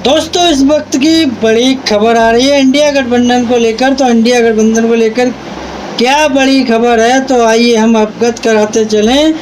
दोस्तों, इस वक्त की बड़ी खबर आ रही है इंडिया गठबंधन को लेकर। तो इंडिया गठबंधन को लेकर क्या बड़ी खबर है, तो आइए हम अवगत कराते चलें।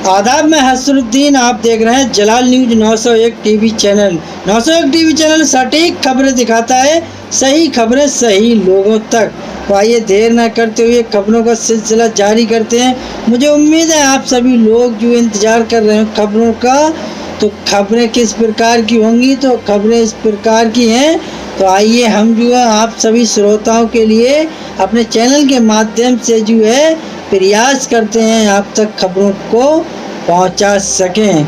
आदाब, मैं हसरुद्दीन, आप देख रहे हैं Jalal news 901 TV channel. 901 TV channel सटीक खबरें दिखाता है, सही खबरें सही लोगों तक। तो आइए देर न करते हुए खबरों का सिलसिला जारी करते हैं। मुझे उम्मीद है आप सभी लोग जो इंतज़ार कर रहे हैं खबरों का, तो खबरें किस प्रकार की होंगी, तो खबरें इस प्रकार की हैं। तो आइए हम जो है आप सभी श्रोताओं के लिए अपने चैनल के माध्यम से जो है प्रयास करते हैं आप तक खबरों को पहुंचा सकें।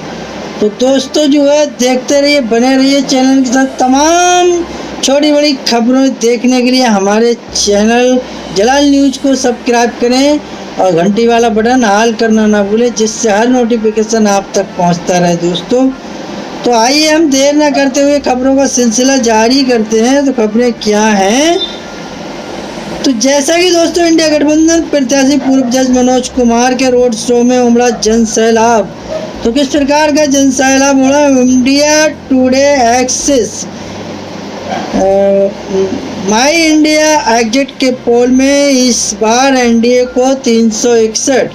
तो दोस्तों जो है देखते रहिए, बने रहिए चैनल के साथ। तमाम छोटी बड़ी खबरों देखने के लिए हमारे चैनल जलाल न्यूज़ को सब्सक्राइब करें और घंटी वाला बटन ऑल करना ना भूलें, जिससे हर नोटिफिकेशन आप तक पहुंचता रहे दोस्तों। तो आइए हम देर ना करते हुए खबरों का सिलसिला जारी करते हैं। तो खबरें क्या हैं, तो जैसा कि दोस्तों इंडिया गठबंधन प्रत्याशी पूर्व जज मनोज कुमार के रोड शो में उमड़ा जन सैलाब। तो किस प्रकार का जन सैलाब उमड़ा? India Today Axis My India exit के पोल में इस बार एनडीए को 361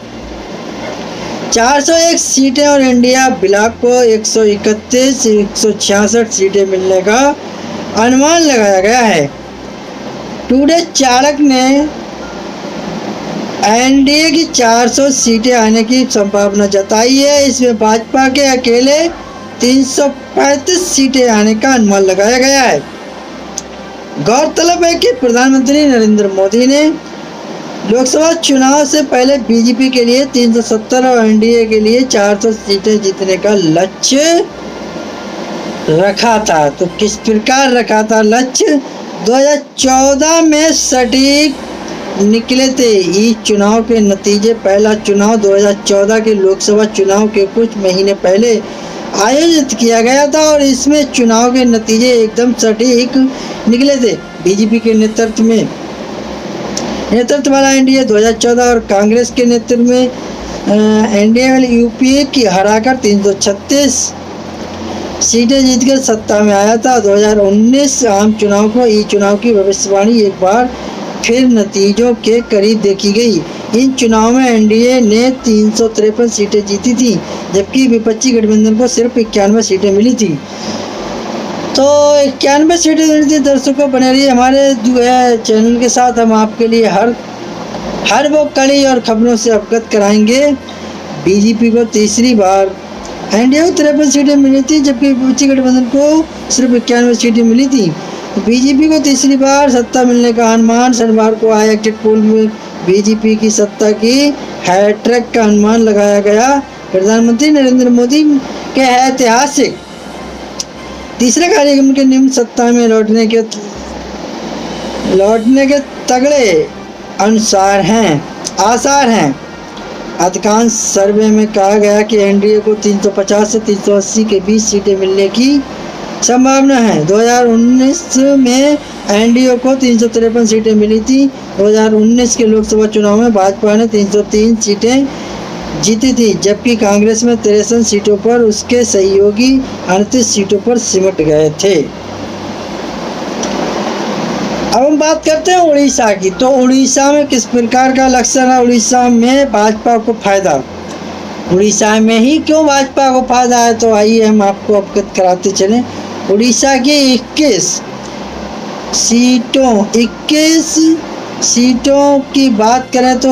401 सीटें और इंडिया ब्लॉक को 131 166 सीटें मिलने का अनुमान लगाया गया है। टुडे चाणक ने एनडीए की 400 सीटें आने की संभावना जताई है। इसमें भाजपा के अकेले 335 सीटें आने का अनुमान लगाया गया है। गौरतलब है कि प्रधानमंत्री नरेंद्र मोदी ने लोकसभा चुनाव से पहले बीजेपी के लिए 370 और एनडीए के लिए 400 सीटें जीतने का लक्ष्य रखा था। तो किस प्रकार रखा था लक्ष्य? 2014 में सटीक निकले थे इस चुनाव के नतीजे। पहला चुनाव 2014 के लोकसभा चुनाव के कुछ महीने पहले आयोजित किया गया था और इसमें चुनाव के नतीजे एकदम सटीक निकले थे। बीजेपी के नेतृत्व वाला एनडीए 2014 और कांग्रेस के नेतृत्व में एनडीए यूपीए की हराकर 336 सीटें जीतकर सत्ता में आया था। 2019 आम चुनाव को ई चुनाव की भविष्यवाणी एक बार फिर नतीजों के करीब देखी गई। इन चुनाव में एनडीए ने 353 सीटें जीती थी, जबकि विपक्षी गठबंधन को सिर्फ 91 सीटें मिली थी। तो 91 सीटें मिली थी। दर्शकों बने रहिए हमारे जो है चैनल के साथ। हम आपके लिए हर वो कड़ी और खबरों से अवगत कराएंगे। बीजेपी को तीसरी बार, एनडीए को 53 सीटें मिली थी, जबकि विपक्षी गठबंधन को सिर्फ 91 सीटें मिली थी। बीजेपी को तीसरी बार सत्ता मिलने का अनुमान। शनिवार को आए एग्जिट पोल में बीजेपी की सत्ता की हैट्रिक का अनुमान लगाया गया। प्रधानमंत्री नरेंद्र मोदी के ऐतिहासिक तीसरे कार्यक्रम के निम्न सत्ता में लौटने के तगड़े आसार हैं। अधिकांश सर्वे में कहा गया कि एनडीए को 350 से 380 के बीच सीटें मिलने की संभावना है। 2019 में एनडीए को 353 सीटें मिली थी। 2019 के लोकसभा चुनाव में भाजपा ने 303 सीटें जीती थी, जबकि कांग्रेस में 63 सीटों पर, उसके सहयोगी 38 सीटों पर सिमट गए थे। अब हम बात करते हैं उड़ीसा की। तो उड़ीसा में किस प्रकार का लक्षण है? उड़ीसा में भाजपा को फायदा। उड़ीसा में ही क्यों भाजपा को फायदा है, तो आइए हम आपको अवगत कराते चलें। उड़ीसा की 21 सीटों की बात करें तो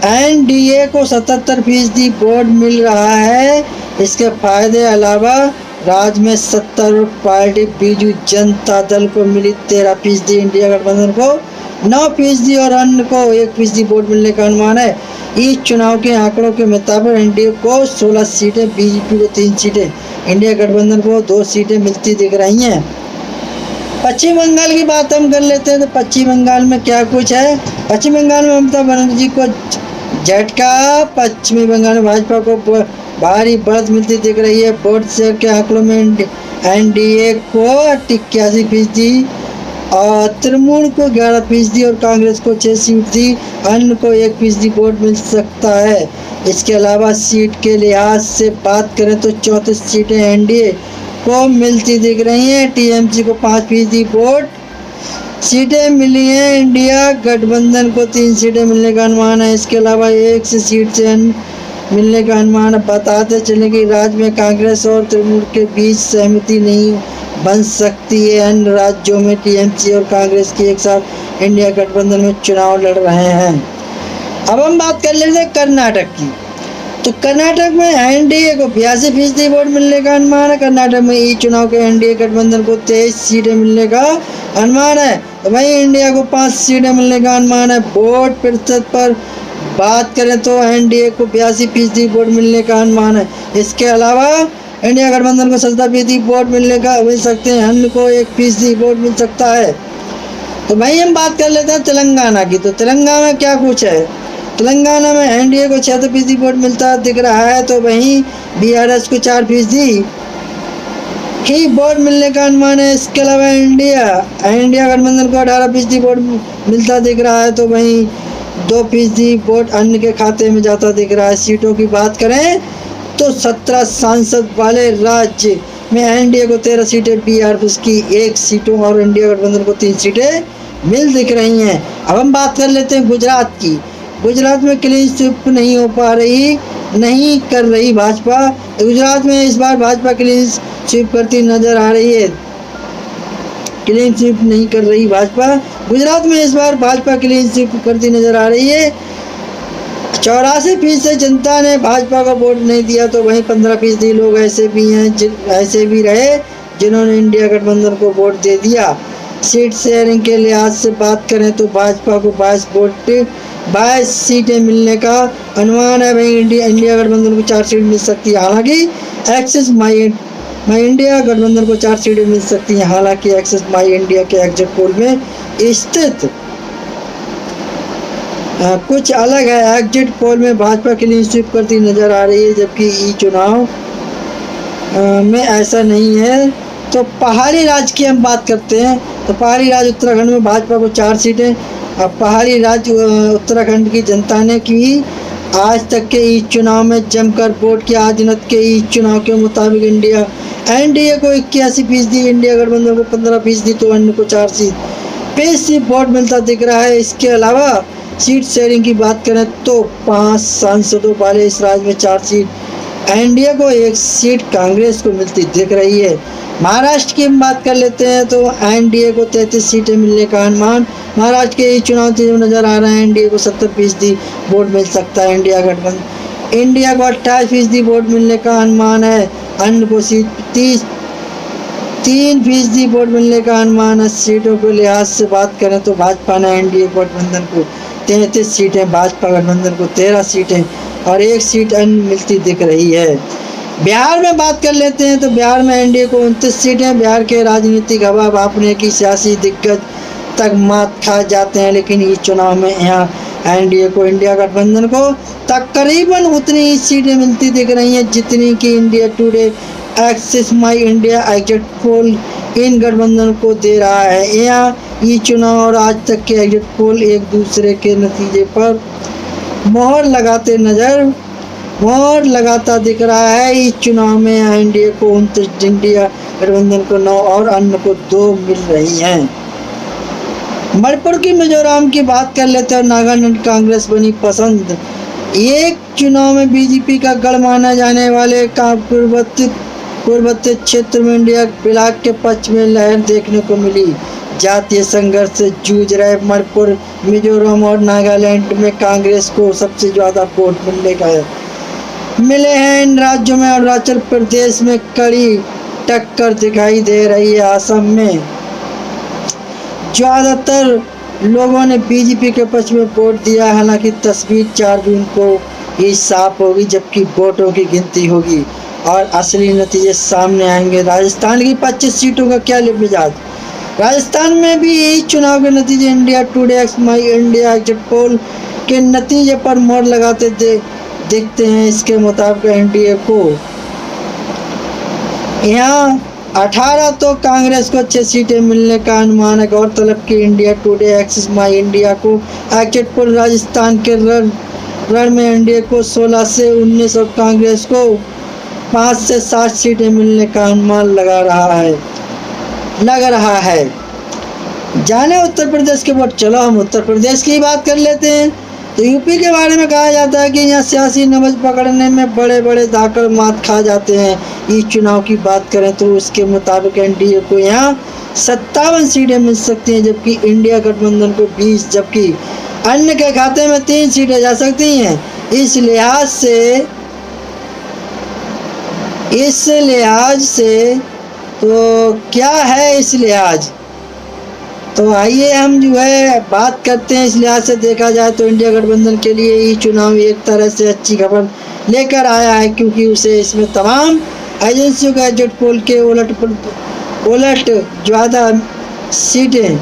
एनडीए को 77% वोट मिल रहा है। इसके फायदे अलावा राज्य में सत्तारूढ़ पार्टी बीजू जनता दल को मिली 13%, इंडिया गठबंधन को 9% और अन्य को 1% वोट मिलने का अनुमान है। इस चुनाव के आंकड़ों के मुताबिक एनडीए को 16 सीटें, बीजेपी को 3 सीटें, इंडिया गठबंधन को 2 सीटें मिलती दिख रही हैं। पश्चिम बंगाल की बात हम कर लेते हैं। तो पश्चिम बंगाल में क्या कुछ है? पश्चिम बंगाल में ममता बनर्जी को झटका। पश्चिमी बंगाल में भाजपा को भारी बढ़त मिलती दिख रही है। वोट शेयर के आंकड़ों में एनडीए को 81% और तृणमूल को 11% और कांग्रेस को 6 सीट थी। अन्य को 1% वोट मिल सकता है। इसके अलावा सीट के लिहाज से बात करें तो 34 सीटें एनडीए को मिलती दिख रही हैं। टीएमसी को 5% वोट सीटें मिली हैं। इंडिया गठबंधन को 3 सीटें मिलने का अनुमान है। इसके अलावा 1 सीट से मिलने का अनुमान है। बताते चले कि राज्य में कांग्रेस और तृणमूल के बीच सहमति नहीं बन सकती है। अन्य राज्यों में टीएमसी और कांग्रेस की एक साथ इंडिया गठबंधन में चुनाव लड़ रहे हैं। अब हम बात कर लेते हैं कर्नाटक की। तो कर्नाटक में एनडीए को 82% वोट मिलने का अनुमान है। कर्नाटक में ई चुनाव के एनडीए गठबंधन को 23 सीटें मिलने का अनुमान है। तो वहीं इंडिया को 5 सीटें मिलने का अनुमान है। वोट प्रतिशत पर बात करें तो एनडीए को 82% वोट मिलने का अनुमान है। इसके अलावा इंडिया गठबंधन को 17% वोट मिल सकते हैं। अन्य को 1% वोट मिल सकता है। तो भाई हम बात कर लेते हैं तेलंगाना की। तो तेलंगाना में क्या कुछ है। तेलंगाना में एनडीए को 76% वोट मिलता दिख रहा है। तो वहीं बीआरएस को 4% ही वोट मिलने का अनुमान है। इसके अलावा इंडिया गठबंधन को 18% वोट मिलता दिख रहा है। तो वहीं 2% वोट अन्य के खाते में जाता दिख रहा है। सीटों की बात करें तो 17 सांसद वाले राज्य में एनडीए को 13 सीटें, बीआरएस की 1 सीटों और इंडिया गठबंधन को 3 सीटें मिल दिख रही हैं। अब हम बात कर लेते हैं गुजरात की। गुजरात में क्लीन स्वीप नहीं कर रही भाजपा। गुजरात में इस बार भाजपा क्लीन स्वीप करती नजर आ रही है। क्लीन स्वीप नहीं कर रही भाजपा। गुजरात में इस बार भाजपा क्लीन स्वीप करती नजर आ रही है। 84% जनता ने भाजपा को वोट नहीं दिया। तो वहीं 15% लोग ऐसे भी रहे जिन्होंने इंडिया गठबंधन को वोट दे दिया। सीट शेयरिंग के लिहाज से बात करें तो भाजपा को 22 सीटें मिलने का अनुमान है। वहीं इंडिया गठबंधन को 4 सीट मिल सकती है। हालांकि एक्सिस माई इंडिया गठबंधन को 4 सीटें मिल सकती हैं। हालांकि एक्सिस माई इंडिया के एग्जिट पोल में स्थित कुछ अलग है। एग्जिट पोल में भाजपा क्लीन स्वीप करती नजर आ रही है, जबकि ई चुनाव में ऐसा नहीं है। तो पहाड़ी राज्य की हम बात करते हैं। तो पहाड़ी राज्य उत्तराखंड में भाजपा को 4 सीटें। अब पहाड़ी राज्य उत्तराखंड की जनता ने की आज तक के ई चुनाव में जमकर वोट किया। आज दिनत के ई चुनाव के मुताबिक एनडीए को 81%, इंडिया गठबंधन को 15%, तो अन्य को 4 सीट वोट मिलता दिख रहा है। इसके अलावा सीट शेयरिंग की बात करें तो 5 सांसदों वाले इस राज्य में 4 सीट एनडीए को, 1 सीट कांग्रेस को मिलती दिख रही है। महाराष्ट्र की हम बात कर लेते हैं। तो एनडीए को 33 सीटें मिलने का अनुमान महाराष्ट्र के चुनाव से नजर आ रहा है। एनडीए को 70% वोट मिल सकता है। इंडिया को 28% वोट मिलने का अनुमान है। अन्य को 3% वोट मिलने का अनुमान है। सीटों के लिहाज से बात करें तो भाजपा ने एनडीए गठबंधन को 33 सीटें, भाजपा गठबंधन को 13 सीटें और 1 सीट अन्य मिलती दिख रही है। बिहार में बात कर लेते हैं। तो बिहार में एनडीए को 29 सीटें। बिहार के राजनीतिक हवा भापने की सियासी दिग्गज तक मात खा जाते हैं, लेकिन इस चुनाव में यहाँ एनडीए को, इंडिया गठबंधन को तकरीबन उतनी ही सीटें मिलती दिख रही हैं जितनी कि India Today, Axis My India exit poll इन गठबंधन को दे रहा है। यहाँ ये चुनाव और आज तक के एग्जिट पोल एक दूसरे के नतीजे पर मोहर लगाता दिख रहा है। इस चुनाव में एनडीए को 29, इंडिया गठबंधन को 9 और अन्य को 2 मिल रही हैं। मणिपुर की मिजोरम की बात कर लेते हैं। नागालैंड कांग्रेस बनी पसंद। एक चुनाव में बीजेपी का गढ़ माना जाने वाले का पूर्वोत्तर क्षेत्र में इंडिया ब्लॉक के पक्ष में लहर देखने को मिली। जातीय संघर्ष से जूझ रहे मणिपुर, मिजोरम और नागालैंड में कांग्रेस को सबसे ज़्यादा वोट मिले हैं। इन राज्यों में अरुणाचल प्रदेश में कड़ी टक्कर दिखाई दे रही है। असम में ज़्यादातर लोगों ने बीजेपी के पक्ष में वोट दिया। हालांकि तस्वीर 4 जून को ही साफ होगी, जबकि वोटों की गिनती होगी और असली नतीजे सामने आएंगे। राजस्थान की 25 सीटों का क्या मिजाज। राजस्थान में भी यही चुनाव के नतीजे India Today, Axis My India exit पोल के नतीजे पर मोहर लगाते दिखते हैं। इसके मुताबिक एनडीए को यहाँ 18 तो कांग्रेस को 6 सीटें मिलने का अनुमान है। गौरतलब कि India Today, Axis My India को एग्जिट पोल राजस्थान के रण में एनडीए को 16 से 19 और कांग्रेस को 5 से 7 सीटें मिलने का अनुमान लग रहा है। जाने उत्तर प्रदेश के वोट। चलो हम उत्तर प्रदेश की बात कर लेते हैं। तो यूपी के बारे में कहा जाता है कि यहाँ सियासी नब्ज पकड़ने में बड़े बड़े धाकड़ मात खा जाते हैं। इस चुनाव की बात करें तो उसके मुताबिक एनडीए को यहाँ 57 सीटें मिल सकती हैं, जबकि इंडिया गठबंधन को 20, जबकि अन्य के खाते में 3 सीटें जा सकती हैं। इस लिहाज से तो क्या है इस लिहाज, तो आइए हम जो है बात करते हैं। इस लिहाज से देखा जाए तो इंडिया गठबंधन के लिए ये चुनाव एक तरह से अच्छी खबर लेकर आया है, क्योंकि उसे इसमें तमाम एजेंसियों का एग्जिट पोल के उलट ज़्यादा सीटें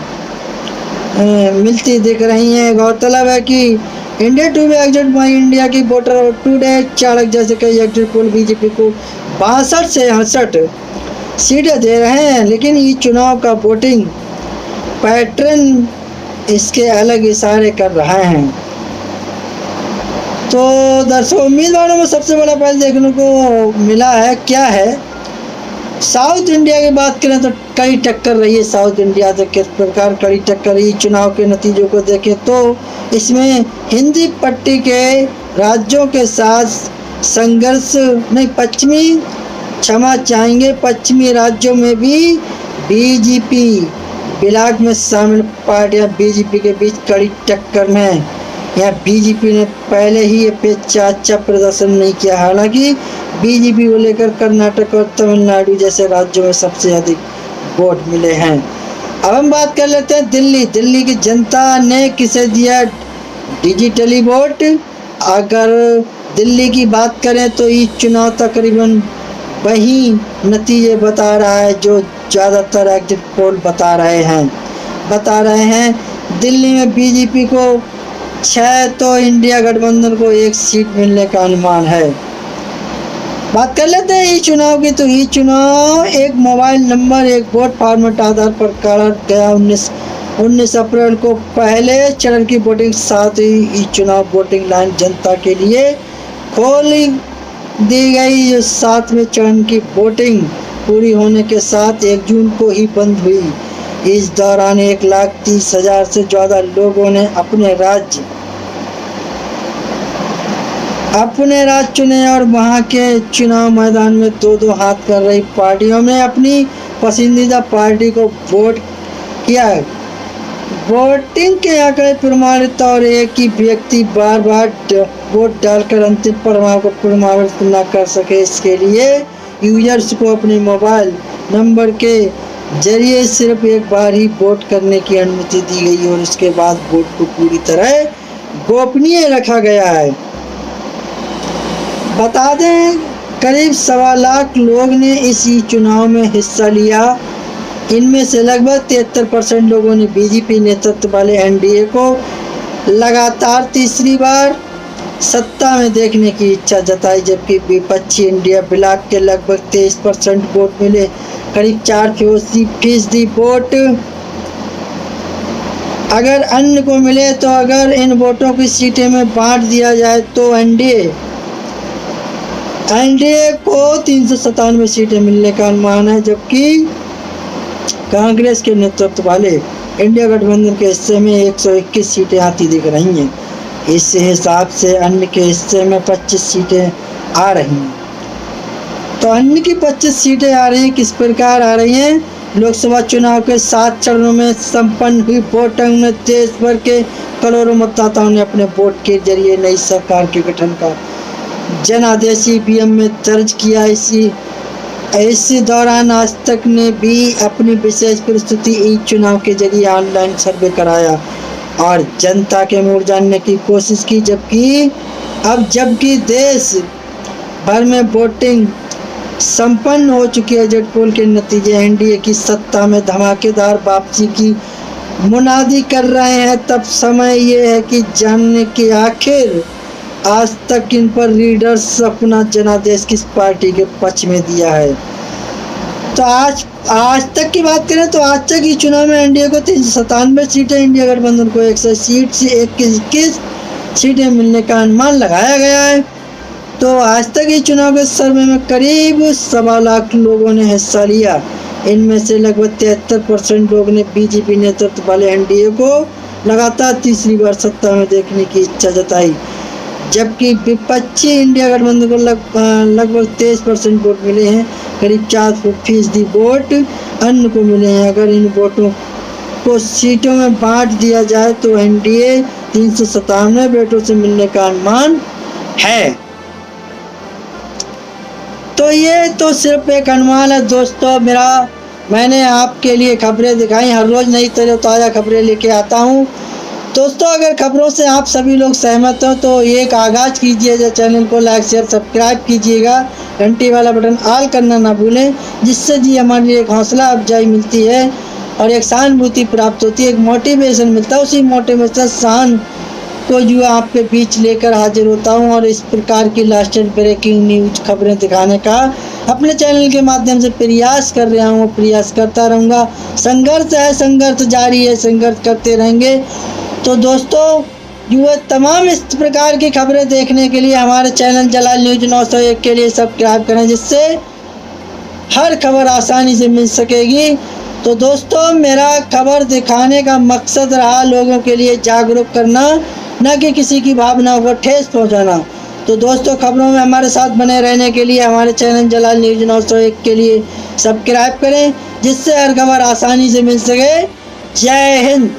मिलती दिख रही हैं। गौरतलब है कि इंडिया टुडे, एग्जिट माई इंडिया की वोटर टुडे, चाणक्य जैसे कई एग्जिट पोल बीजेपी को 62 से 68 सीटें दे रहे हैं, लेकिन ये चुनाव का वोटिंग पैटर्न इसके अलग इशारे कर रहे हैं। तो दर्शकों, उम्मीदवारों में सबसे बड़ा पहल देखने को मिला है क्या है। साउथ इंडिया की बात करें तो कड़ी टक्कर रही है साउथ इंडिया से। किस प्रकार कड़ी टक्कर रही, चुनाव के नतीजों को देखें तो इसमें हिंदी पट्टी के राज्यों के साथ संघर्ष नहीं, पश्चिमी राज्यों में भी बीजेपी ब्लॉक में शामिल पार्टियां बीजेपी के बीच कड़ी टक्कर में। यहाँ बीजेपी ने पहले ही अच्छा प्रदर्शन नहीं किया, हालांकि बीजेपी को लेकर कर्नाटक और तमिलनाडु जैसे राज्यों में सबसे अधिक वोट मिले हैं। अब हम बात कर लेते हैं दिल्ली की जनता ने किसे दिया डिजिटली वोट। अगर दिल्ली की बात करें तो ये चुनाव तकरीबन वही नतीजे बता रहा है जो ज़्यादातर एग्जिट पोल बता रहे हैं। दिल्ली में बीजेपी को 6 तो इंडिया गठबंधन को 1 सीट मिलने का अनुमान है। बात कर लेते हैं ई चुनाव की। तो ई चुनाव एक मोबाइल नंबर एक वोट फॉर्मेट आधार पर करा गया। 19 अप्रैल को पहले चरण की वोटिंग, साथ ही ई चुनाव वोटिंग लाइन जनता के लिए खोल दी गई। 7वें चरण की वोटिंग पूरी होने के साथ 1 जून को ही बंद हुई। इस दौरान 1,30,000 से ज़्यादा लोगों ने अपने राज्य चुने और वहां के चुनाव मैदान में 2-2 हाथ कर रही पार्टियों में अपनी पसंदीदा पार्टी को वोट किया। वोटिंग के आंकड़े प्रमाणित और एक ही व्यक्ति बार वोट डालकर अंतिम परिणाम को प्रभावित न कर सके, इसके लिए यूजर्स को अपने मोबाइल नंबर के जरिए सिर्फ एक बार ही वोट करने की अनुमति दी गई और इसके बाद वोट को पूरी तरह गोपनीय रखा गया है। बता दें, करीब 1.25 लाख लोग ने इस चुनाव में हिस्सा लिया। इनमें से लगभग 73% लोगों ने बीजेपी नेतृत्व वाले एनडीए को लगातार तीसरी बार सत्ता में देखने की इच्छा जताई, जबकि विपक्षी इंडिया ब्लॉक के लगभग 23% वोट मिले। करीब 4% वोट अगर अन्य को मिले, तो अगर इन वोटों की सीटें में बांट दिया जाए तो एनडीए को 397 सीटें मिलने का अनुमान है, जबकि कांग्रेस के नेतृत्व वाले इंडिया गठबंधन के हिस्से में 121 सीटें आती दिख रही हैं। इस हिसाब से अन्य के हिस्से में 25 सीटें आ रही हैं। तो अन्य की 25 सीटें आ रही हैं। किस प्रकार आ रही हैं? लोकसभा चुनाव के 7 चरणों में संपन्न हुई वोटिंग में देश भर के करोड़ों मतदाताओं ने अपने वोट के जरिए नई सरकार के गठन का जनादेश ईवीएम में दर्ज किया। इसी दौरान आज तक ने भी अपनी विशेष प्रस्तुति ई चुनाव के जरिए ऑनलाइन सर्वे कराया और जनता के मूड जानने की कोशिश की, जबकि देश भर में वोटिंग संपन्न हो चुकी है। एग्जिट पोल के नतीजे एनडीए की सत्ता में धमाकेदार वापसी की मुनादी कर रहे हैं। तब समय ये है कि जानने की आखिर आज तक इन पर रीडर्स अपना जनादेश किस पार्टी के पक्ष में दिया है। तो आज तक की बात करें तो आज तक इस चुनाव में एनडीए को 397 सीटें, इंडिया गठबंधन को 100 सीट से 21 सीटें मिलने का अनुमान लगाया गया है। तो आज तक इस चुनाव के सर्वे में करीब 1.25 लाख लोगों ने हिस्सा लिया। इनमें से लगभग 73% लोग ने बीजेपी नेतृत्व वाले एनडीए को लगातार तीसरी बार सत्ता में देखने की इच्छा जताई, जबकि विपक्षी इंडिया गठबंधन को लगभग 23% वोट मिले हैं। करीब 4% वोट अन्य को मिले हैं। अगर इन वोटों को सीटों में बांट दिया जाए तो एनडीए 397 वोटों से मिलने का अनुमान है। तो ये तो सिर्फ एक अनुमान है दोस्तों मेरा। मैंने आपके लिए खबरें दिखाई, हर रोज़ नई ताज़ा खबरें लेके आता हूँ। दोस्तों अगर खबरों से आप सभी लोग सहमत हो तो एक आगाज़ कीजिए, चैनल को लाइक शेयर सब्सक्राइब कीजिएगा, घंटी वाला बटन ऑल करना ना भूलें, जिससे जी हमारे लिए एक हौसला अफजाई मिलती है और एक सहानुभूति प्राप्त होती है, एक मोटिवेशन मिलता है। उसी मोटिवेशन सहन को जो आपके बीच लेकर हाजिर होता हूं और इस प्रकार की लास्टेस्ट ब्रेकिंग न्यूज खबरें दिखाने का अपने चैनल के माध्यम से प्रयास कर रहा हूं, प्रयास करता रहूँगा। संघर्ष है, संघर्ष जारी है, संघर्ष करते रहेंगे। तो दोस्तों जो तमाम इस प्रकार की खबरें देखने के लिए हमारे चैनल जलाल न्यूज 901 के लिए सब्सक्राइब करें, जिससे हर खबर आसानी से मिल सकेगी। तो दोस्तों मेरा खबर दिखाने का मकसद रहा लोगों के लिए जागरूक करना, न कि किसी की भावनाओं को ठेस पहुंचाना। तो दोस्तों खबरों में हमारे साथ बने रहने के लिए हमारे चैनल जलाल न्यूज 901 के लिए सब्सक्राइब करें, जिससे हर खबर आसानी से मिल सके। जय हिंद।